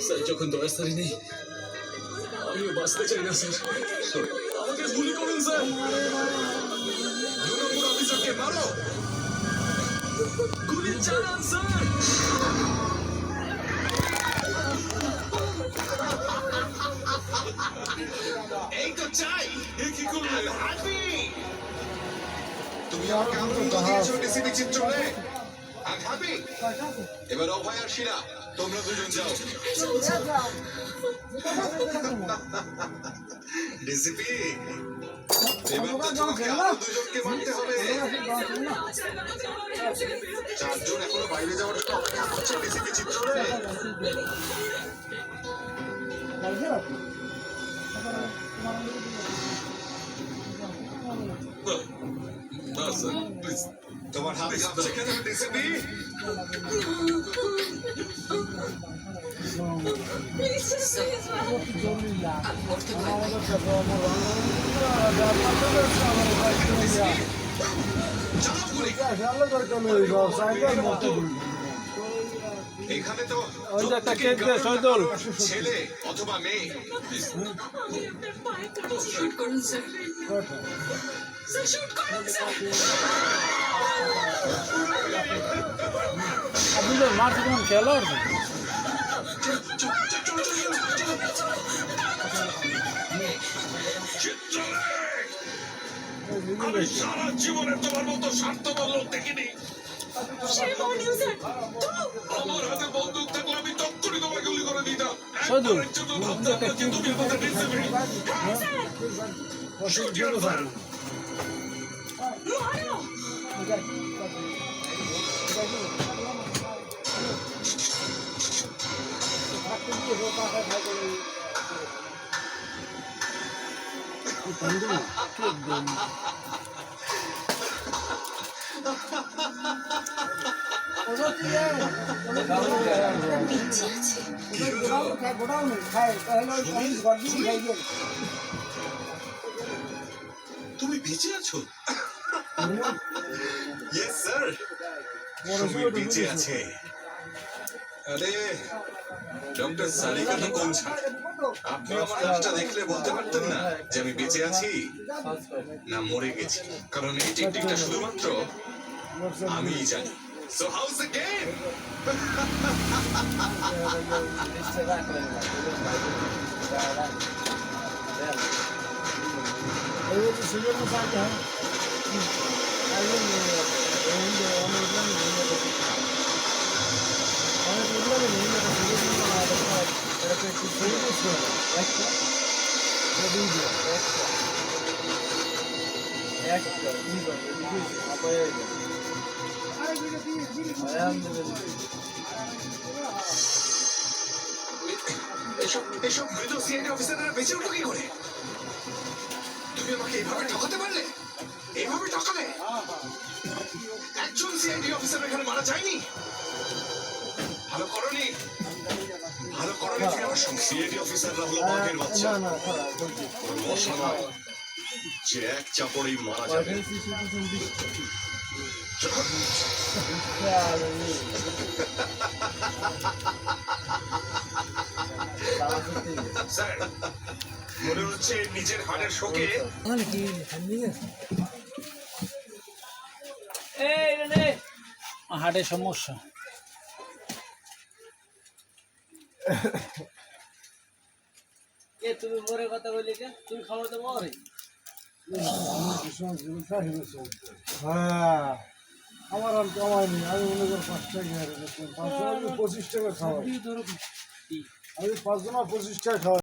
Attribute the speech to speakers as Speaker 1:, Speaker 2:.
Speaker 1: sir যখন দয়াসারি নেই আমিও বাঁচতে চাই না স্যার আমাকে গুলি করুন স্যার 2 নম্বর অফিসারকে মারো গুলি চালান স্যার এই তো চাই এ কি করলে হাবি তুমি আমাকে আনন্দ দিয়েছো ডিসিপি চিত্রলে আর হাবি এবার অভয় আর শিরা তোমরা দুজন যাও ডিসিপি এবার তো তোমাকে আরো দুজনকে মারতে হবে 4 জন এখনো বাইরে যাওয়ার জন্য অপেক্ষা করছে ডিসিপি চিত্রলে না স্যার প্লিজ তোমার হাত কাঁপছে কেন ডিসিপি এখানে তো ছেলে অথবা মেয়ে শুট করুন স্যার শুট করুন স্যার
Speaker 2: আপনি তো মারতে কেমন খেলোয়াড়
Speaker 1: আমি সারা জীবনে তোমার মতো স্বার্থপর লোক দেখিনি আমার হাতে বন্দুক থাকলে আমি তক্ষুনি তোমাকে গুলি করে দিতাম একবারের জন্য ভাবতাম না যে তুমি আমাদের ডিসিপি শুট ইওর ফায়ার তুমি বেঁচে আছো ইয়েস স্যার তুমি বেঁচে আছে আরে ডক্টর সারিকা তো কোন ছাড় আপনি আমার লাশটা দেখলে বলতে পারতেন না যে আমি বেঁচে আছি না মরে গেছি কারণ এই টেকনিকটা শুধুমাত্র আমিই জানি সো হাউস দ্য গেম এসব মৃত সিআইডি অফিসাররা বেঁচে উঠলো কি করে তুমি আমাকে এইভাবে ঠকাতে পারলে এইভাবে ঠকালে একজন সিআইডি অফিসার এখানে মারা যায়নি ভালো করনি তুমি আমার সঙ্গে সিআইডি অফিসাররা হলো বাঘের বাচ্চা মশা নয় যে এক চাপড়েই মারা যাবে স্যার মনে হচ্ছে নিজের হাড়ের শোকে
Speaker 2: হার্টের সমস্যা তুমি মরে কথা বলি তুমি খাবার তো মরে
Speaker 3: হ্যাঁ আমার আর কমায়নি আমি মনে করি 5 টাকা 25 টাকা খাওয়াই আমি 5 জন 25 টাকা খাওয়াই